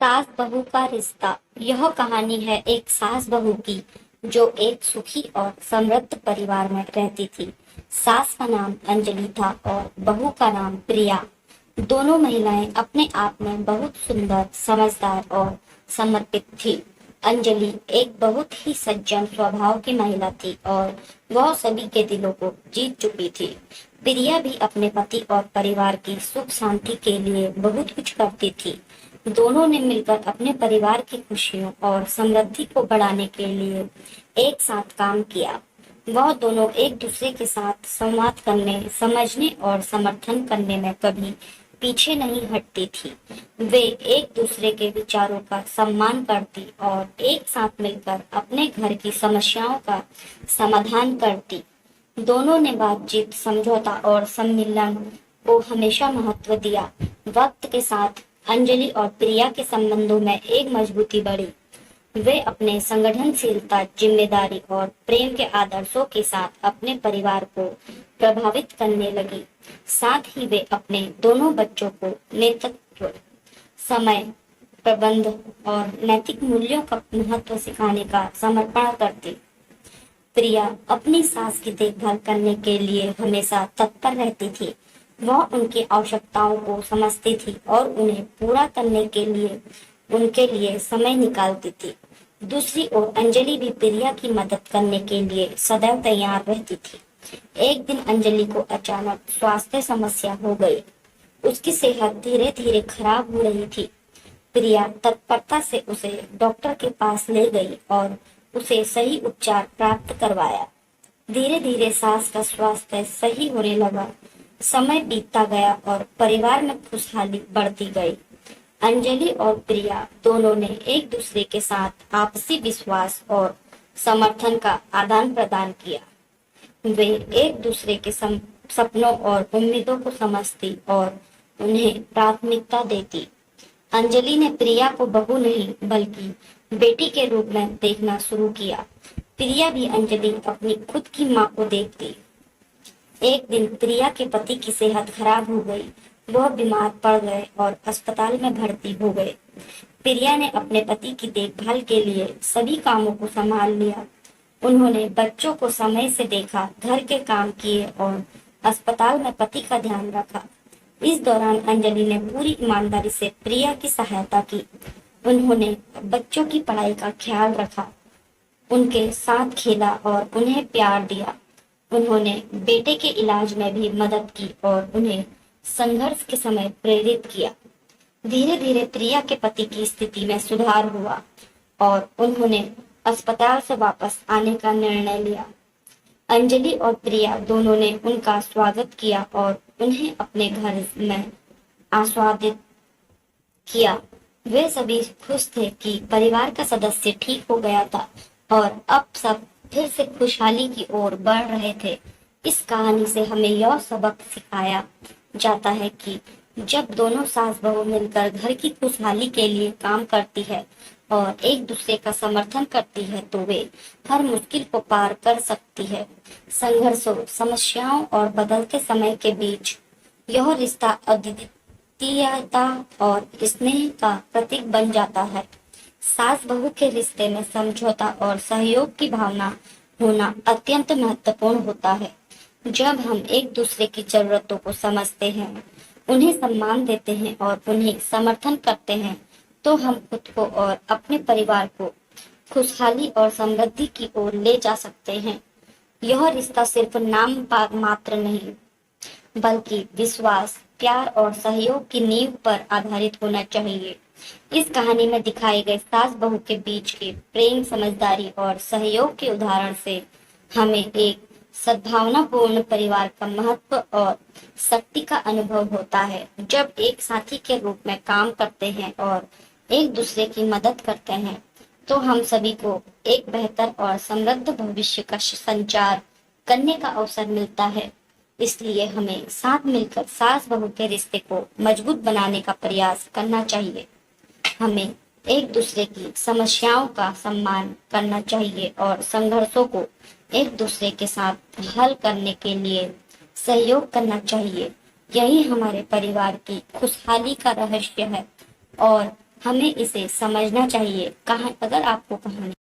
सास बहू का रिश्ता। यह कहानी है एक सास बहू की जो एक सुखी और समृद्ध परिवार में रहती थी। सास का नाम अंजलि था और बहू का नाम प्रिया। दोनों महिलाएं अपने आप में बहुत सुंदर, समझदार और समर्पित थी। अंजलि एक बहुत ही सज्जन स्वभाव की महिला थी और वह सभी के दिलों को जीत चुकी थी। प्रिया भी अपने पति और परिवार की सुख शांति के लिए बहुत कुछ करती थी। दोनों ने मिलकर अपने परिवार की खुशियों और समृद्धि को बढ़ाने के लिए एक साथ काम किया। वह दोनों एक दूसरे के साथ संवाद करने, समझने और समर्थन करने में कभी पीछे नहीं हटती थी। वे एक दूसरे के विचारों का सम्मान करती और एक साथ मिलकर अपने घर की समस्याओं का समाधान करती। दोनों ने बातचीत, समझौता और सम्मिलन को हमेशा महत्व दिया। वक्त के साथ अंजलि और प्रिया के संबंधों में एक मजबूती बढ़ी। वे अपने संगठनशीलता, जिम्मेदारी और प्रेम के आदर्शों के साथ अपने परिवार को प्रभावित करने लगी। साथ ही वे अपने दोनों बच्चों को नेतृत्व, समय प्रबंध और नैतिक मूल्यों का महत्व सिखाने का समर्पण करती। प्रिया अपनी सास की देखभाल करने के लिए हमेशा तत्पर रहती थी। वह उनकी आवश्यकताओं को समझती थी और उन्हें पूरा करने के लिए उनके लिए समय निकालती थी। दूसरी ओर अंजलि भी प्रिया की मदद करने के लिए सदैव तैयार रहती थी। एक दिन अंजलि को अचानक स्वास्थ्य समस्या हो गई। उसकी सेहत धीरे धीरे खराब हो रही थी। प्रिया तत्परता से उसे डॉक्टर के पास ले गई और उसे सही उपचार प्राप्त करवाया। धीरे धीरे सास का स्वास्थ्य सही होने लगा। समय बीतता गया और परिवार में खुशहाली बढ़ती गई। अंजलि और प्रिया दोनों ने एक दूसरे के साथ आपसी विश्वास और समर्थन का आदान प्रदान किया। वे एक दूसरे के सपनों और उम्मीदों को समझती और उन्हें प्राथमिकता देती। अंजलि ने प्रिया को बहू नहीं बल्कि बेटी के रूप में देखना शुरू किया। प्रिया भी अंजलि अपनी खुद की माँ को देखती। एक दिन प्रिया के पति की सेहत खराब हो गई। वह बीमार पड़ गए और अस्पताल में भर्ती हो गए। प्रिया ने अपने पति की देखभाल के लिए सभी कामों को संभाल लिया। उन्होंने बच्चों को समय से देखा, घर के काम किए और अस्पताल में पति का ध्यान रखा। इस दौरान अंजलि ने पूरी ईमानदारी से प्रिया की सहायता की। उन्होंने बच्चों की पढ़ाई का ख्याल रखा, उनके साथ खेला और उन्हें प्यार दिया। उन्होंने बेटे के इलाज में भी मदद की और उन्हें संघर्ष के समय प्रेरित किया। धीरे धीरे प्रिया के पति की स्थिति में सुधार हुआ और उन्होंने अस्पताल से वापस आने का निर्णय लिया। अंजलि और प्रिया दोनों ने उनका स्वागत किया और उन्हें अपने घर में आस्वादित किया। वे सभी खुश थे कि परिवार का सदस्य ठीक हो गया था और अब सब फिर से खुशहाली की ओर बढ़ रहे थे। इस कहानी से हमें यह सबक सिखाया जाता है कि जब दोनों सास बहू मिलकर घर की खुशहाली के लिए काम करती है और एक दूसरे का समर्थन करती है तो वे हर मुश्किल को पार कर सकती है। संघर्षों, समस्याओं और बदलते समय के बीच यह रिश्ता अद्वितीयता और स्नेह का प्रतीक बन जाता है। सास बहू के रिश्ते में समझौता और सहयोग की भावना होना अत्यंत महत्वपूर्ण होता है। जब हम एक दूसरे की जरूरतों को समझते हैं, उन्हें सम्मान देते हैं और उन्हें समर्थन करते हैं, तो हम खुद को और अपने परिवार को खुशहाली और समृद्धि की ओर ले जा सकते हैं। यह रिश्ता सिर्फ नाम मात्र नहीं, बल्कि विश्वास, प्यार और सहयोग की नींव पर आधारित होना चाहिए। इस कहानी में दिखाए गए सास बहू के बीच के प्रेम, समझदारी और सहयोग के उदाहरण से हमें एक सद्भावनापूर्ण परिवार का महत्व और शक्ति का अनुभव होता है। जब एक साथी के रूप में काम करते हैं और एक दूसरे की मदद करते हैं, तो हम सभी को एक बेहतर और समृद्ध भविष्य का संचार करने का अवसर मिलता है। इसलिए हमें साथ मिलकर सास बहू के रिश्ते को मजबूत बनाने का प्रयास करना चाहिए। हमें एक दूसरे की समस्याओं का सम्मान करना चाहिए और संघर्षों को एक दूसरे के साथ हल करने के लिए सहयोग करना चाहिए। यही हमारे परिवार की खुशहाली का रहस्य है और हमें इसे समझना चाहिए। अगर आपको कहानी